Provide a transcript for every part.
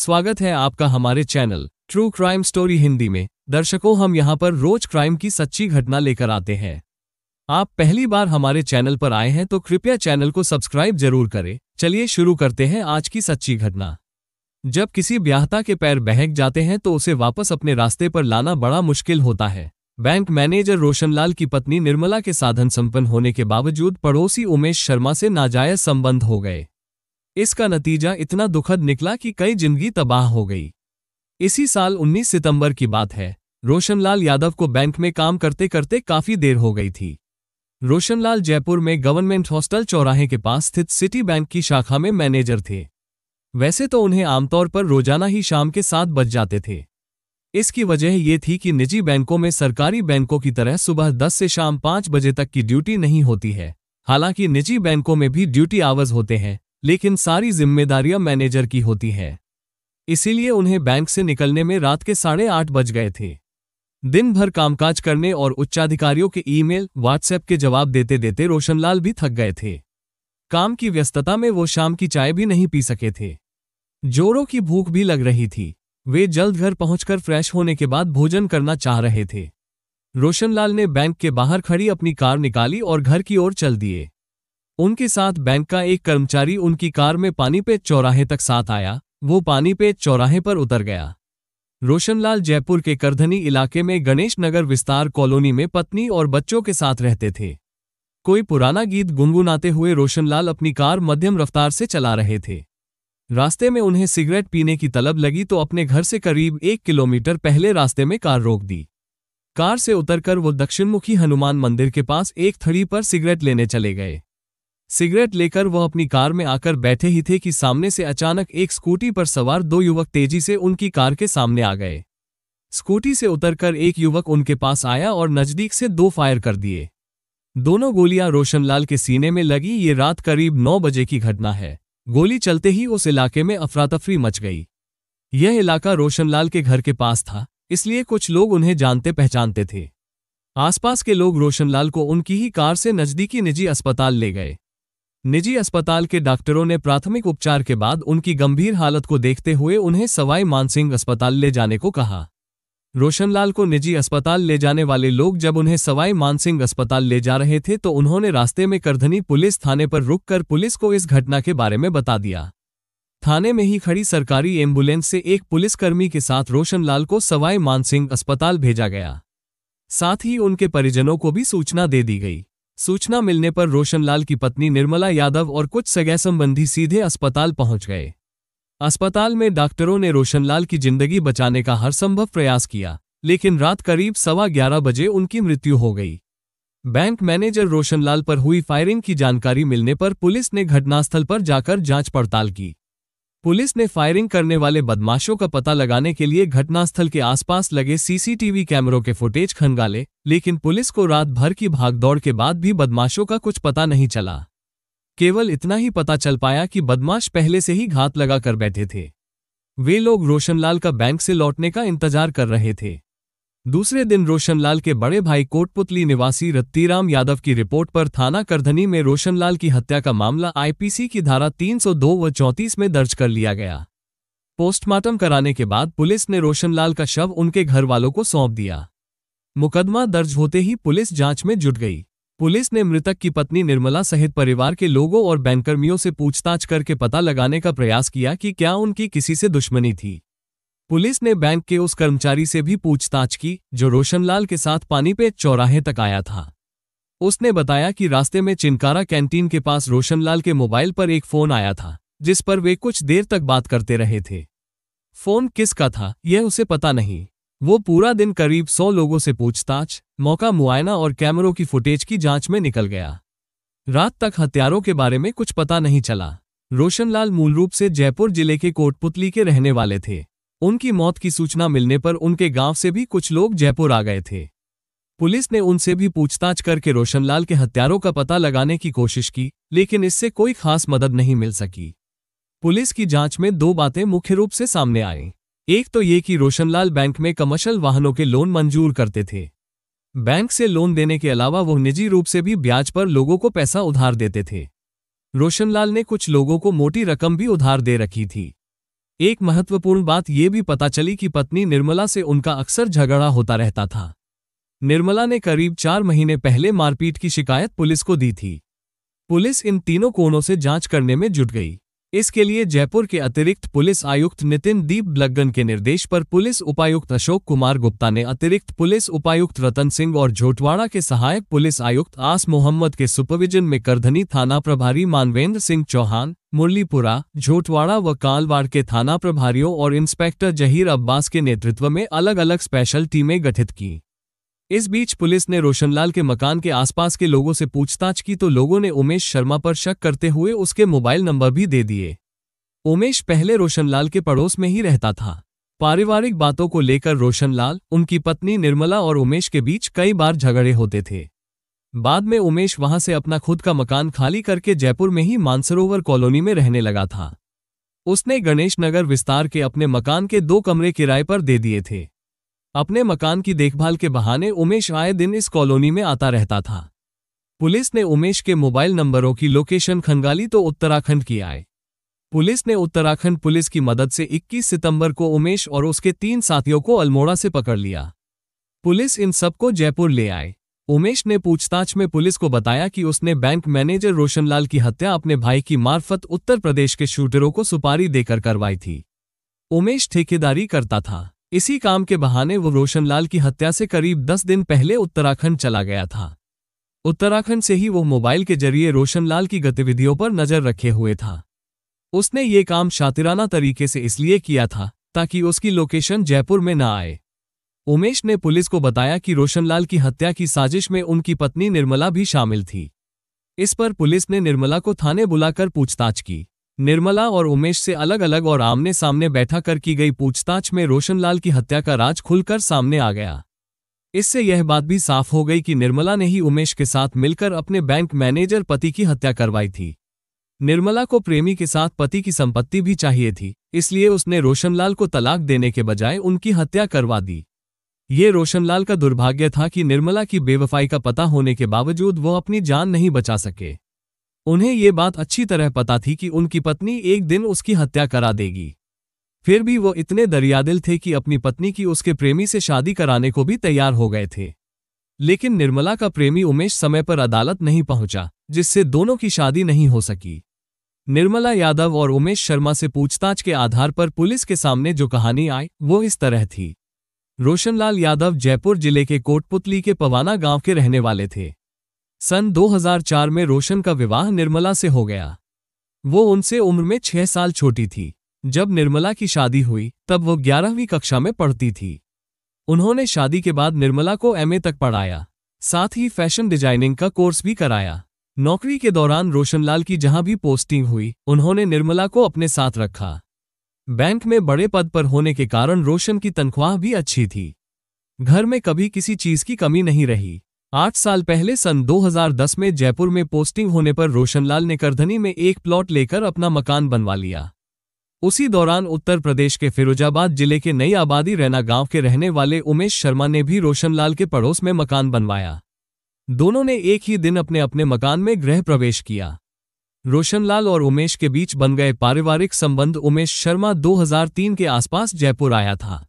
स्वागत है आपका हमारे channel true crime story Hindi में। दर्शकों, हम यहाँ पर रोज क्राइम की सच्ची घटना लेकर आते हैं। आप पहली बार हमारे चैनल पर आए हैं तो कृपया चैनल को सब्सक्राइब जरूर करें। चलिए शुरू करते हैं आज की सच्ची घटना। जब किसी ब्याहता के पैर बहक जाते हैं तो उसे वापस अपने रास्ते पर लाना बड़ा मुश्किल होता है। बैंक मैनेजर रोशनलाल की पत्नी निर्मला के साधन संपन्न होने के बावजूद पड़ोसी उमेश शर्मा से नाजायज संबंध हो गए। इसका नतीजा इतना दुखद निकला कि कई जिंदगी तबाह हो गई। इसी साल 19 सितंबर की बात है। रोशनलाल यादव को बैंक में काम करते करते काफी देर हो गई थी। रोशनलाल जयपुर में गवर्नमेंट हॉस्टल चौराहे के पास स्थित सिटी बैंक की शाखा में मैनेजर थे। वैसे तो उन्हें आमतौर पर रोजाना ही शाम के 7 बज जाते थे। इसकी वजह ये थी कि निजी बैंकों में सरकारी बैंकों की तरह सुबह 10 से शाम 5 बजे तक की ड्यूटी नहीं होती है। हालांकि निजी बैंकों में भी ड्यूटी आवर्स होते हैं, लेकिन सारी जिम्मेदारियां मैनेजर की होती हैं। इसीलिए उन्हें बैंक से निकलने में रात के 8:30 बज गए थे। दिन भर कामकाज करने और उच्चाधिकारियों के ईमेल, व्हाट्सएप के जवाब देते देते रोशनलाल भी थक गए थे। काम की व्यस्तता में वो शाम की चाय भी नहीं पी सके थे। जोरों की भूख भी लग रही थी। वे जल्द घर पहुंचकर फ्रेश होने के बाद भोजन करना चाह रहे थे। रोशनलाल ने बैंक के बाहर खड़ी अपनी कार निकाली और घर की ओर चल दिए। उनके साथ बैंक का एक कर्मचारी उनकी कार में पानीपेट चौराहे तक साथ आया। वो पानीपेट चौराहे पर उतर गया। रोशनलाल जयपुर के करधनी इलाके में गणेश नगर विस्तार कॉलोनी में पत्नी और बच्चों के साथ रहते थे। कोई पुराना गीत गुनगुनाते हुए रोशनलाल अपनी कार मध्यम रफ्तार से चला रहे थे। रास्ते में उन्हें सिगरेट पीने की तलब लगी तो अपने घर से करीब 1 किलोमीटर पहले रास्ते में कार रोक दी। कार से उतरकर वो दक्षिणमुखी हनुमान मंदिर के पास एक थड़ी पर सिगरेट लेने चले गए। सिगरेट लेकर वह अपनी कार में आकर बैठे ही थे कि सामने से अचानक एक स्कूटी पर सवार 2 युवक तेजी से उनकी कार के सामने आ गए। स्कूटी से उतरकर एक युवक उनके पास आया और नजदीक से 2 फायर कर दिए। दोनों गोलियां रोशनलाल के सीने में लगी। ये रात करीब 9 बजे की घटना है। गोली चलते ही उस इलाके में अफरा-तफरी मच गई। यह इलाका रोशनलाल के घर के पास था, इसलिए कुछ लोग उन्हें जानते पहचानते थे। आसपास के लोग रोशनलाल को उनकी ही कार से नजदीकी निजी अस्पताल ले गए। निजी अस्पताल के डॉक्टरों ने प्राथमिक उपचार के बाद उनकी गंभीर हालत को देखते हुए उन्हें सवाई मानसिंह अस्पताल ले जाने को कहा। रोशनलाल को निजी अस्पताल ले जाने वाले लोग जब उन्हें सवाई मानसिंह अस्पताल ले जा रहे थे तो उन्होंने रास्ते में करधनी पुलिस थाने पर रुककर पुलिस को इस घटना के बारे में बता दिया। थाने में ही खड़ी सरकारी एम्बुलेंस से एक पुलिसकर्मी के साथ रोशनलाल को सवाई मानसिंह अस्पताल भेजा गया। साथ ही उनके परिजनों को भी सूचना दे दी गई। सूचना मिलने पर रोशनलाल की पत्नी निर्मला यादव और कुछ सगे संबंधी सीधे अस्पताल पहुंच गए। अस्पताल में डॉक्टरों ने रोशनलाल की जिंदगी बचाने का हर संभव प्रयास किया, लेकिन रात करीब 11:15 बजे उनकी मृत्यु हो गई। बैंक मैनेजर रोशनलाल पर हुई फायरिंग की जानकारी मिलने पर पुलिस ने घटनास्थल पर जाकर जांच पड़ताल की। पुलिस ने फायरिंग करने वाले बदमाशों का पता लगाने के लिए घटनास्थल के आसपास लगे सीसीटीवी कैमरों के फुटेज खंगाले, लेकिन पुलिस को रात भर की भागदौड़ के बाद भी बदमाशों का कुछ पता नहीं चला। केवल इतना ही पता चल पाया कि बदमाश पहले से ही घात लगा कर बैठे थे। वे लोग रोशनलाल का बैंक से लौटने का इंतजार कर रहे थे। दूसरे दिन रोशनलाल के बड़े भाई कोटपुतली निवासी रत्तीराम यादव की रिपोर्ट पर थाना करधनी में रोशनलाल की हत्या का मामला आईपीसी की धारा 302 व 34 में दर्ज कर लिया गया। पोस्टमार्टम कराने के बाद पुलिस ने रोशनलाल का शव उनके घर वालों को सौंप दिया। मुकदमा दर्ज होते ही पुलिस जांच में जुट गई। पुलिस ने मृतक की पत्नी निर्मला सहित परिवार के लोगों और बैंककर्मियों से पूछताछ करके पता लगाने का प्रयास किया कि क्या उनकी किसी से दुश्मनी थी। पुलिस ने बैंक के उस कर्मचारी से भी पूछताछ की जो रोशनलाल के साथ पानीपेट चौराहे तक आया था। उसने बताया कि रास्ते में चिनकारा कैंटीन के पास रोशनलाल के मोबाइल पर एक फोन आया था, जिस पर वे कुछ देर तक बात करते रहे थे। फोन किसका था यह उसे पता नहीं। वो पूरा दिन करीब 100 लोगों से पूछताछ, मौका मुआयना और कैमरों की फुटेज की जांच में निकल गया। रात तक हत्यारों के बारे में कुछ पता नहीं चला। रोशनलाल मूल रूप से जयपुर जिले के कोटपुतली के रहने वाले थे। उनकी मौत की सूचना मिलने पर उनके गांव से भी कुछ लोग जयपुर आ गए थे। पुलिस ने उनसे भी पूछताछ करके रोशनलाल के हत्यारों का पता लगाने की कोशिश की, लेकिन इससे कोई खास मदद नहीं मिल सकी। पुलिस की जांच में 2 बातें मुख्य रूप से सामने आईं। एक तो ये कि रोशनलाल बैंक में कमर्शियल वाहनों के लोन मंजूर करते थे। बैंक से लोन देने के अलावा वो निजी रूप से भी ब्याज पर लोगों को पैसा उधार देते थे। रोशनलाल ने कुछ लोगों को मोटी रकम भी उधार दे रखी थी। एक महत्वपूर्ण बात यह भी पता चली कि पत्नी निर्मला से उनका अक्सर झगड़ा होता रहता था। निर्मला ने करीब 4 महीने पहले मारपीट की शिकायत पुलिस को दी थी। पुलिस इन तीनों कोणों से जांच करने में जुट गई। इसके लिए जयपुर के अतिरिक्त पुलिस आयुक्त नितिन दीप ब्लगन के निर्देश पर पुलिस उपायुक्त अशोक कुमार गुप्ता ने अतिरिक्त पुलिस उपायुक्त रतन सिंह और झोटवाड़ा के सहायक पुलिस आयुक्त आस मोहम्मद के सुपरविजन में करधनी थाना प्रभारी मानवेंद्र सिंह चौहान, मुरलीपुरा, झोटवाड़ा व कालवाड़ के थाना प्रभारियों और इंस्पेक्टर जहीर अब्बास के नेतृत्व में अलग अलग स्पेशल टीमें गठित की। इस बीच पुलिस ने रोशनलाल के मकान के आसपास के लोगों से पूछताछ की तो लोगों ने उमेश शर्मा पर शक करते हुए उसके मोबाइल नंबर भी दे दिए। उमेश पहले रोशनलाल के पड़ोस में ही रहता था। पारिवारिक बातों को लेकर रोशनलाल, उनकी पत्नी निर्मला और उमेश के बीच कई बार झगड़े होते थे। बाद में उमेश वहां से अपना खुद का मकान खाली करके जयपुर में ही मानसरोवर कॉलोनी में रहने लगा था। उसने गणेश नगर विस्तार के अपने मकान के 2 कमरे किराए पर दे दिए थे। अपने मकान की देखभाल के बहाने उमेश आए दिन इस कॉलोनी में आता रहता था। पुलिस ने उमेश के मोबाइल नंबरों की लोकेशन खंगाली तो उत्तराखंड की आए। पुलिस ने उत्तराखंड पुलिस की मदद से 21 सितंबर को उमेश और उसके 3 साथियों को अल्मोड़ा से पकड़ लिया। पुलिस इन सबको जयपुर ले आए। उमेश ने पूछताछ में पुलिस को बताया कि उसने बैंक मैनेजर रोशनलाल की हत्या अपने भाई की मार्फत उत्तर प्रदेश के शूटरों को सुपारी देकर करवाई थी। उमेश ठेकेदारी करता था। इसी काम के बहाने वो रोशनलाल की हत्या से करीब 10 दिन पहले उत्तराखंड चला गया था। उत्तराखंड से ही वो मोबाइल के जरिए रोशनलाल की गतिविधियों पर नजर रखे हुए था। उसने ये काम शातिराना तरीके से इसलिए किया था ताकि उसकी लोकेशन जयपुर में न आए। उमेश ने पुलिस को बताया कि रोशनलाल की हत्या की साजिश में उनकी पत्नी निर्मला भी शामिल थी। इस पर पुलिस ने निर्मला को थाने बुलाकर पूछताछ की। निर्मला और उमेश से अलग अलग और आमने सामने बैठा कर की गई पूछताछ में रोशनलाल की हत्या का राज खुलकर सामने आ गया। इससे यह बात भी साफ हो गई कि निर्मला ने ही उमेश के साथ मिलकर अपने बैंक मैनेजर पति की हत्या करवाई थी। निर्मला को प्रेमी के साथ पति की संपत्ति भी चाहिए थी, इसलिए उसने रोशनलाल को तलाक देने के बजाय उनकी हत्या करवा दी। ये रोशनलाल का दुर्भाग्य था कि निर्मला की बेवफाई का पता होने के बावजूद वो अपनी जान नहीं बचा सके। उन्हें ये बात अच्छी तरह पता थी कि उनकी पत्नी एक दिन उसकी हत्या करा देगी। फिर भी वो इतने दरियादिल थे कि अपनी पत्नी की उसके प्रेमी से शादी कराने को भी तैयार हो गए थे। लेकिन निर्मला का प्रेमी उमेश समय पर अदालत नहीं पहुंचा, जिससे दोनों की शादी नहीं हो सकी। निर्मला यादव और उमेश शर्मा से पूछताछ के आधार पर पुलिस के सामने जो कहानी आई वो इस तरह थी। रोशनलाल यादव जयपुर जिले के कोटपुतली के पवाना गांव के रहने वाले थे। सन 2004 में रोशन का विवाह निर्मला से हो गया। वो उनसे उम्र में 6 साल छोटी थी। जब निर्मला की शादी हुई तब वो 11वीं कक्षा में पढ़ती थी। उन्होंने शादी के बाद निर्मला को MA तक पढ़ाया, साथ ही फैशन डिजाइनिंग का कोर्स भी कराया। नौकरी के दौरान रोशनलाल की जहां भी पोस्टिंग हुई उन्होंने निर्मला को अपने साथ रखा। बैंक में बड़े पद पर होने के कारण रोशन की तनख्वाह भी अच्छी थी। घर में कभी किसी चीज की कमी नहीं रही। 8 साल पहले सन 2010 में जयपुर में पोस्टिंग होने पर रोशनलाल ने करधनी में एक प्लॉट लेकर अपना मकान बनवा लिया। उसी दौरान उत्तर प्रदेश के फिरोजाबाद जिले के नई आबादी रैना गांव के रहने वाले उमेश शर्मा ने भी रोशनलाल के पड़ोस में मकान बनवाया। दोनों ने एक ही दिन अपने अपने मकान में गृह प्रवेश किया। रोशनलाल और उमेश के बीच बन गए पारिवारिक संबंध। उमेश शर्मा 2003 के आसपास जयपुर आया था।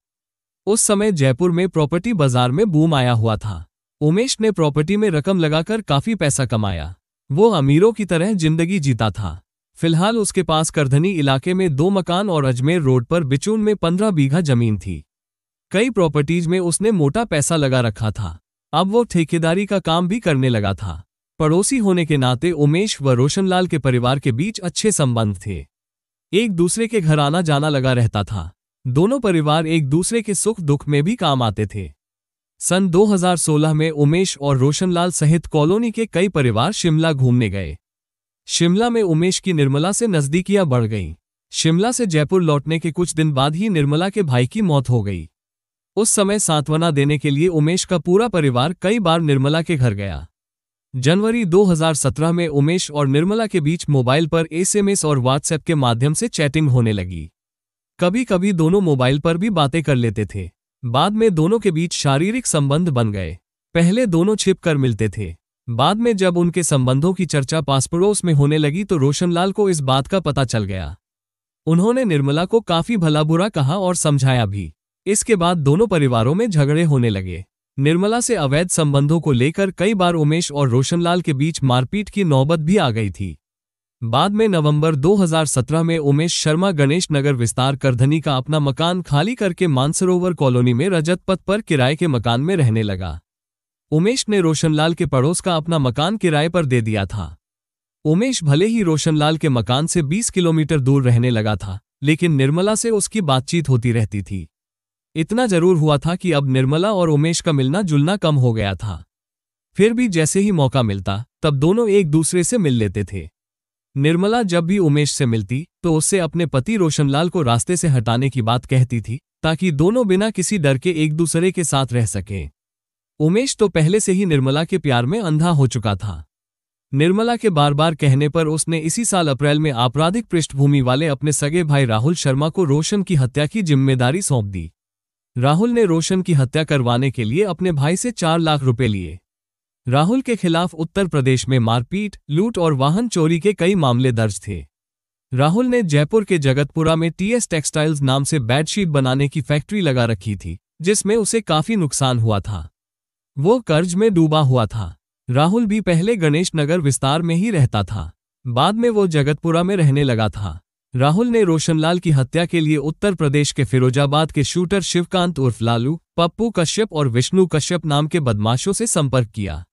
उस समय जयपुर में प्रॉपर्टी बाजार में बूम आया हुआ था। उमेश ने प्रॉपर्टी में रकम लगाकर काफी पैसा कमाया। वो अमीरों की तरह जिंदगी जीता था। फिलहाल उसके पास करधनी इलाके में 2 मकान और अजमेर रोड पर बिचून में 15 बीघा जमीन थी। कई प्रॉपर्टीज में उसने मोटा पैसा लगा रखा था। अब वो ठेकेदारी का काम भी करने लगा था। पड़ोसी होने के नाते उमेश व रोशनलाल के परिवार के बीच अच्छे संबंध थे। एक दूसरे के घर आना जाना लगा रहता था। दोनों परिवार एक दूसरे के सुख दुख में भी काम आते थे। सन 2016 में उमेश और रोशनलाल सहित कॉलोनी के कई परिवार शिमला घूमने गए। शिमला में उमेश की निर्मला से नजदीकियां बढ़ गईं। शिमला से जयपुर लौटने के कुछ दिन बाद ही निर्मला के भाई की मौत हो गई। उस समय सांत्वना देने के लिए उमेश का पूरा परिवार कई बार निर्मला के घर गया। जनवरी 2017 में उमेश और निर्मला के बीच मोबाइल पर SMS और व्हाट्सएप के माध्यम से चैटिंग होने लगी। कभी कभी दोनों मोबाइल पर भी बातें कर लेते थे। बाद में दोनों के बीच शारीरिक संबंध बन गए। पहले दोनों छिप कर मिलते थे। बाद में जब उनके संबंधों की चर्चा पास पड़ोस में होने लगी तो रोशनलाल को इस बात का पता चल गया। उन्होंने निर्मला को काफी भला बुरा कहा और समझाया भी। इसके बाद दोनों परिवारों में झगड़े होने लगे। निर्मला से अवैध संबंधों को लेकर कई बार उमेश और रोशनलाल के बीच मारपीट की नौबत भी आ गई थी। बाद में नवंबर 2017 में उमेश शर्मा गणेश नगर विस्तार करधनी का अपना मकान खाली करके मानसरोवर कॉलोनी में रजत पथ पर किराए के मकान में रहने लगा। उमेश ने रोशनलाल के पड़ोस का अपना मकान किराए पर दे दिया था। उमेश भले ही रोशनलाल के मकान से 20 किलोमीटर दूर रहने लगा था, लेकिन निर्मला से उसकी बातचीत होती रहती थी। इतना जरूर हुआ था कि अब निर्मला और उमेश का मिलना जुलना कम हो गया था। फिर भी जैसे ही मौका मिलता तब दोनों एक दूसरे से मिल लेते थे। निर्मला जब भी उमेश से मिलती तो उससे अपने पति रोशनलाल को रास्ते से हटाने की बात कहती थी, ताकि दोनों बिना किसी डर के एक दूसरे के साथ रह सकें। उमेश तो पहले से ही निर्मला के प्यार में अंधा हो चुका था। निर्मला के बार बार कहने पर उसने इसी साल अप्रैल में आपराधिक पृष्ठभूमि वाले अपने सगे भाई राहुल शर्मा को रोशन की हत्या की जिम्मेदारी सौंप दी। राहुल ने रोशन की हत्या करवाने के लिए अपने भाई से 4 लाख रुपए लिए। राहुल के खिलाफ उत्तर प्रदेश में मारपीट, लूट और वाहन चोरी के कई मामले दर्ज थे। राहुल ने जयपुर के जगतपुरा में टीएस टेक्सटाइल्स नाम से बेडशीट बनाने की फैक्ट्री लगा रखी थी, जिसमें उसे काफी नुकसान हुआ था। वो कर्ज में डूबा हुआ था। राहुल भी पहले गणेश नगर विस्तार में ही रहता था, बाद में वो जगतपुरा में रहने लगा था। राहुल ने रोशनलाल की हत्या के लिए उत्तर प्रदेश के फिरोजाबाद के शूटर शिवकांत उर्फ लालू, पप्पू कश्यप और विष्णु कश्यप नाम के बदमाशों से संपर्क किया।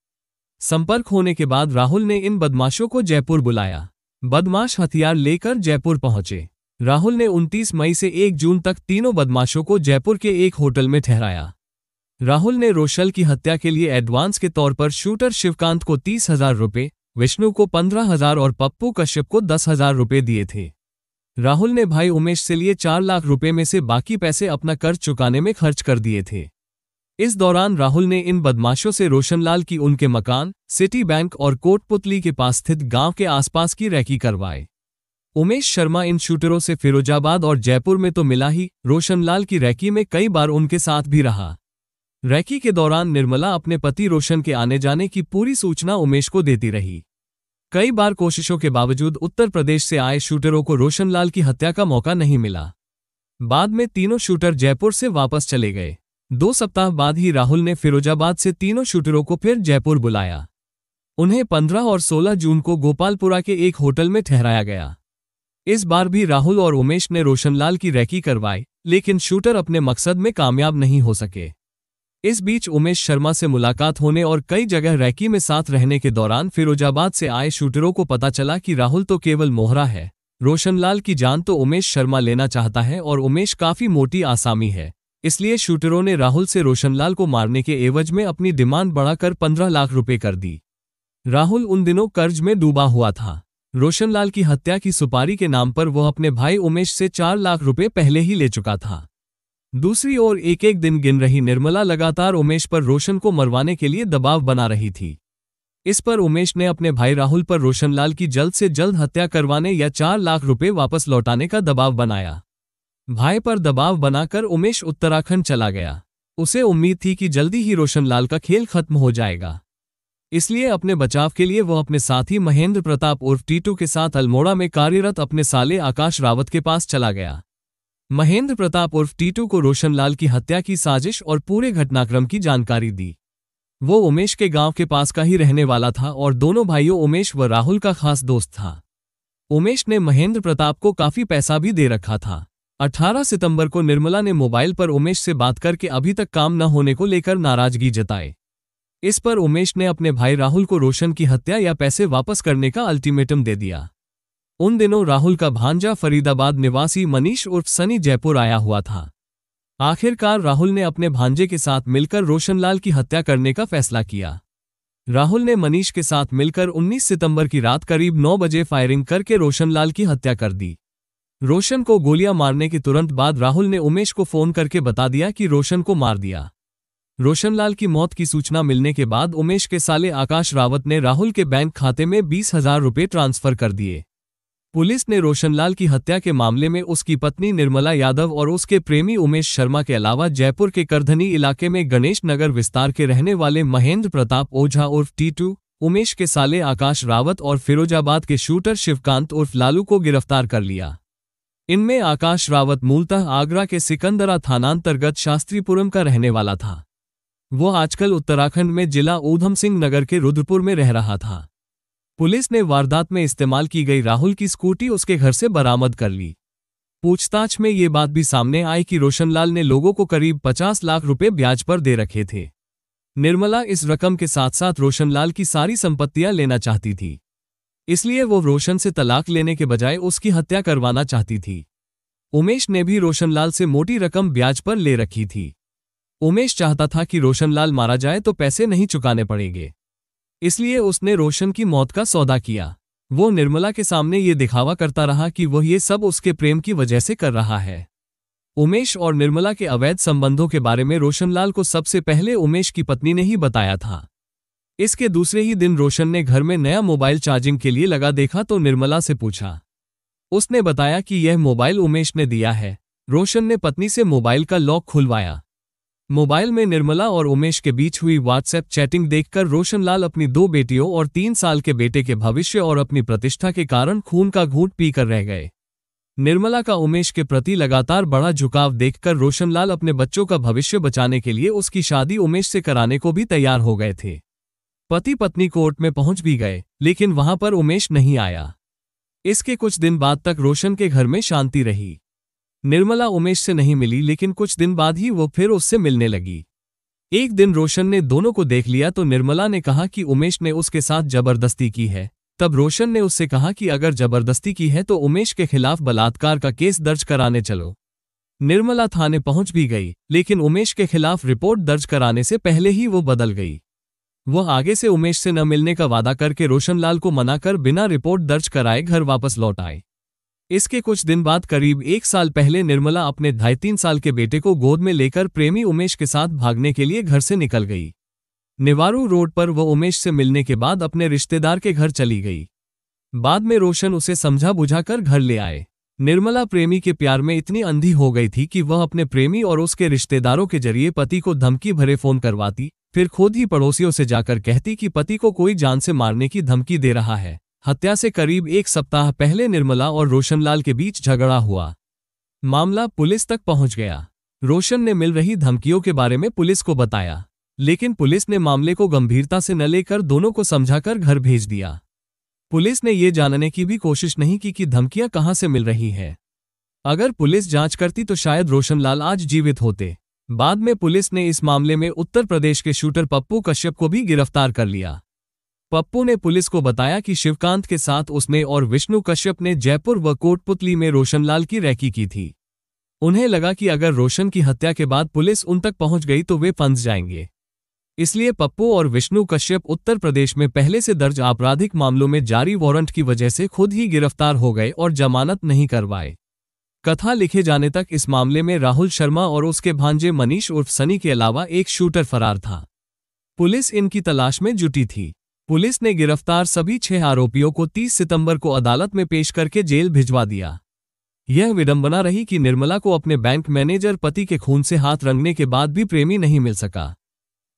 संपर्क होने के बाद राहुल ने इन बदमाशों को जयपुर बुलाया। बदमाश हथियार लेकर जयपुर पहुंचे। राहुल ने 29 मई से 1 जून तक तीनों बदमाशों को जयपुर के एक होटल में ठहराया। राहुल ने रोशल की हत्या के लिए एडवांस के तौर पर शूटर शिवकांत को 30,000 रुपये, विष्णु को 15,000 और पप्पू कश्यप को 10,000 रुपये दिए थे। राहुल ने भाई उमेश से लिए 4 लाख रुपए में से बाकी पैसे अपना कर्ज चुकाने में खर्च कर दिए थे। इस दौरान राहुल ने इन बदमाशों से रोशनलाल की उनके मकान, सिटी बैंक और कोटपुतली के पास स्थित गांव के आसपास की रैकी करवाए। उमेश शर्मा इन शूटरों से फिरोजाबाद और जयपुर में तो मिला ही, रोशनलाल की रैकी में कई बार उनके साथ भी रहा। रैकी के दौरान निर्मला अपने पति रोशन के आने जाने की पूरी सूचना उमेश को देती रही। कई बार कोशिशों के बावजूद उत्तर प्रदेश से आए शूटरों को रोशनलाल की हत्या का मौका नहीं मिला। बाद में तीनों शूटर जयपुर से वापस चले गए। 2 सप्ताह बाद ही राहुल ने फिरोजाबाद से तीनों शूटरों को फिर जयपुर बुलाया। उन्हें 15 और 16 जून को गोपालपुरा के एक होटल में ठहराया गया। इस बार भी राहुल और उमेश ने रोशनलाल की रैकी करवाई, लेकिन शूटर अपने मकसद में कामयाब नहीं हो सके। इस बीच उमेश शर्मा से मुलाकात होने और कई जगह रैकी में साथ रहने के दौरान फिरोजाबाद से आए शूटरों को पता चला कि राहुल तो केवल मोहरा है, रोशनलाल की जान तो उमेश शर्मा लेना चाहता है और उमेश काफी मोटी आसामी है। इसलिए शूटरों ने राहुल से रोशनलाल को मारने के एवज में अपनी डिमांड बढ़ाकर 15 लाख रुपए कर दी। राहुल उन दिनों कर्ज में डूबा हुआ था। रोशनलाल की हत्या की सुपारी के नाम पर वह अपने भाई उमेश से 4 लाख रुपए पहले ही ले चुका था। दूसरी ओर एक एक दिन गिन रही निर्मला लगातार उमेश पर रोशन को मरवाने के लिए दबाव बना रही थी। इस पर उमेश ने अपने भाई राहुल पर रोशनलाल की जल्द से जल्द हत्या करवाने या 4 लाख रुपए वापस लौटाने का दबाव बनाया। भाई पर दबाव बनाकर उमेश उत्तराखंड चला गया। उसे उम्मीद थी कि जल्दी ही रोशनलाल का खेल खत्म हो जाएगा। इसलिए अपने बचाव के लिए वह अपने साथी महेंद्र प्रताप उर्फ टीटू के साथ अल्मोड़ा में कार्यरत अपने साले आकाश रावत के पास चला गया। महेंद्र प्रताप उर्फ टीटू को रोशनलाल की हत्या की साजिश और पूरे घटनाक्रम की जानकारी दी। वो उमेश के गांव के पास का ही रहने वाला था और दोनों भाइयों उमेश व राहुल का खास दोस्त था। उमेश ने महेंद्र प्रताप को काफी पैसा भी दे रखा था। 18 सितंबर को निर्मला ने मोबाइल पर उमेश से बात करके अभी तक काम न होने को लेकर नाराजगी जताई। इस पर उमेश ने अपने भाई राहुल को रोशन की हत्या या पैसे वापस करने का अल्टीमेटम दे दिया। उन दिनों राहुल का भांजा फरीदाबाद निवासी मनीष उर्फ सनी जयपुर आया हुआ था। आखिरकार राहुल ने अपने भांजे के साथ मिलकर रोशनलाल की हत्या करने का फैसला किया। राहुल ने मनीष के साथ मिलकर 19 सितंबर की रात करीब 9 बजे फायरिंग करके रोशनलाल की हत्या कर दी। रोशन को गोलियां मारने के तुरंत बाद राहुल ने उमेश को फोन करके बता दिया कि रोशन को मार दिया। रोशनलाल की मौत की सूचना मिलने के बाद उमेश के साले आकाश रावत ने राहुल के बैंक खाते में 20,000 रुपये ट्रांसफर कर दिए। पुलिस ने रोशनलाल की हत्या के मामले में उसकी पत्नी निर्मला यादव और उसके प्रेमी उमेश शर्मा के अलावा जयपुर के करधनी इलाके में गणेश नगर विस्तार के रहने वाले महेंद्र प्रताप ओझा उर्फ टीटू, उमेश के साले आकाश रावत और फिरोजाबाद के शूटर शिवकांत उर्फ लालू को गिरफ्तार कर लिया। इनमें आकाश रावत मूलतः आगरा के सिकंदरा थानांतर्गत शास्त्रीपुरम का रहने वाला था। वो आजकल उत्तराखंड में जिला ऊधम सिंह नगर के रुद्रपुर में रह रहा था। पुलिस ने वारदात में इस्तेमाल की गई राहुल की स्कूटी उसके घर से बरामद कर ली। पूछताछ में ये बात भी सामने आई कि रोशनलाल ने लोगों को करीब 50 लाख रुपए ब्याज पर दे रखे थे। निर्मला इस रकम के साथ साथ रोशनलाल की सारी संपत्तियां लेना चाहती थी, इसलिए वो रोशन से तलाक लेने के बजाय उसकी हत्या करवाना चाहती थी। उमेश ने भी रोशनलाल से मोटी रकम ब्याज पर ले रखी थी। उमेश चाहता था कि रोशनलाल मारा जाए तो पैसे नहीं चुकाने पड़ेंगे, इसलिए उसने रोशन की मौत का सौदा किया। वो निर्मला के सामने ये दिखावा करता रहा कि वह ये सब उसके प्रेम की वजह से कर रहा है। उमेश और निर्मला के अवैध संबंधों के बारे में रोशनलाल को सबसे पहले उमेश की पत्नी ने ही बताया था। इसके दूसरे ही दिन रोशन ने घर में नया मोबाइल चार्जिंग के लिए लगा देखा तो निर्मला से पूछा। उसने बताया कि यह मोबाइल उमेश ने दिया है। रोशन ने पत्नी से मोबाइल का लॉक खुलवाया। मोबाइल में निर्मला और उमेश के बीच हुई व्हाट्सएप चैटिंग देखकर रोशनलाल अपनी 2 बेटियों और 3 साल के बेटे के भविष्य और अपनी प्रतिष्ठा के कारण खून का घूंट पीकर रह गए। निर्मला का उमेश के प्रति लगातार बड़ा झुकाव देखकर रोशनलाल अपने बच्चों का भविष्य बचाने के लिए उसकी शादी उमेश से कराने को भी तैयार हो गए थे। पति पत्नी कोर्ट में पहुंच भी गए, लेकिन वहां पर उमेश नहीं आया। इसके कुछ दिन बाद तक रोशन के घर में शांति रही। निर्मला उमेश से नहीं मिली, लेकिन कुछ दिन बाद ही वो फिर उससे मिलने लगी। एक दिन रोशन ने दोनों को देख लिया तो निर्मला ने कहा कि उमेश ने उसके साथ जबरदस्ती की है। तब रोशन ने उससे कहा कि अगर जबरदस्ती की है तो उमेश के खिलाफ बलात्कार का केस दर्ज कराने चलो। निर्मला थाने पहुंच भी गई, लेकिन उमेश के खिलाफ रिपोर्ट दर्ज कराने से पहले ही वो बदल गई। वह आगे से उमेश से न मिलने का वादा करके रोशनलाल को मनाकर बिना रिपोर्ट दर्ज कराए घर वापस लौट आए। इसके कुछ दिन बाद करीब 1 साल पहले निर्मला अपने 2.5-3 साल के बेटे को गोद में लेकर प्रेमी उमेश के साथ भागने के लिए घर से निकल गई। निवारू रोड पर वह उमेश से मिलने के बाद अपने रिश्तेदार के घर चली गई। बाद में रोशन उसे समझा बुझाकर घर ले आए। निर्मला प्रेमी के प्यार में इतनी अंधी हो गई थी कि वह अपने प्रेमी और उसके रिश्तेदारों के जरिए पति को धमकी भरे फोन करवाती, फिर खुद ही पड़ोसियों से जाकर कहती कि पति को कोई जान से मारने की धमकी दे रहा है। हत्या से करीब 1 सप्ताह पहले निर्मला और रोशनलाल के बीच झगड़ा हुआ। मामला पुलिस तक पहुंच गया। रोशन ने मिल रही धमकियों के बारे में पुलिस को बताया, लेकिन पुलिस ने मामले को गंभीरता से न लेकर दोनों को समझाकर घर भेज दिया। पुलिस ने ये जानने की भी कोशिश नहीं की कि धमकियां कहां से मिल रही हैं। अगर पुलिस जांच करती तो शायद रोशनलाल आज जीवित होते। बाद में पुलिस ने इस मामले में उत्तर प्रदेश के शूटर पप्पू कश्यप को भी गिरफ्तार कर लिया। पप्पू ने पुलिस को बताया कि शिवकांत के साथ उसने और विष्णु कश्यप ने जयपुर व कोटपुतली में रोशनलाल की रैकी की थी। उन्हें लगा कि अगर रोशन की हत्या के बाद पुलिस उन तक पहुंच गई तो वे फंस जाएंगे, इसलिए पप्पू और विष्णु कश्यप उत्तर प्रदेश में पहले से दर्ज आपराधिक मामलों में जारी वारंट की वजह से खुद ही गिरफ्तार हो गए और जमानत नहीं करवाए। कथा लिखे जाने तक इस मामले में राहुल शर्मा और उसके भांजे मनीष उर्फ सनी के अलावा एक शूटर फरार था। पुलिस इनकी तलाश में जुटी थी। पुलिस ने गिरफ्तार सभी 6 आरोपियों को 30 सितंबर को अदालत में पेश करके जेल भिजवा दिया। यह विडंबना रही कि निर्मला को अपने बैंक मैनेजर पति के खून से हाथ रंगने के बाद भी प्रेमी नहीं मिल सका।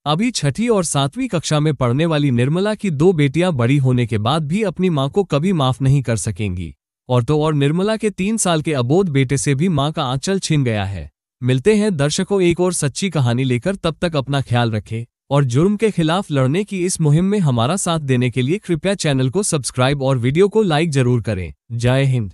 अभी 6ठी और 7वीं कक्षा में पढ़ने वाली निर्मला की 2 बेटियां बड़ी होने के बाद भी अपनी मां को कभी माफ नहीं कर सकेंगी। और तो और निर्मला के 3 साल के अबोध बेटे से भी मां का आंचल छिन गया है। मिलते हैं दर्शकों एक और सच्ची कहानी लेकर, तब तक अपना ख्याल रखें और जुर्म के खिलाफ लड़ने की इस मुहिम में हमारा साथ देने के लिए कृपया चैनल को सब्सक्राइब और वीडियो को लाइक जरूर करें। जय हिंद।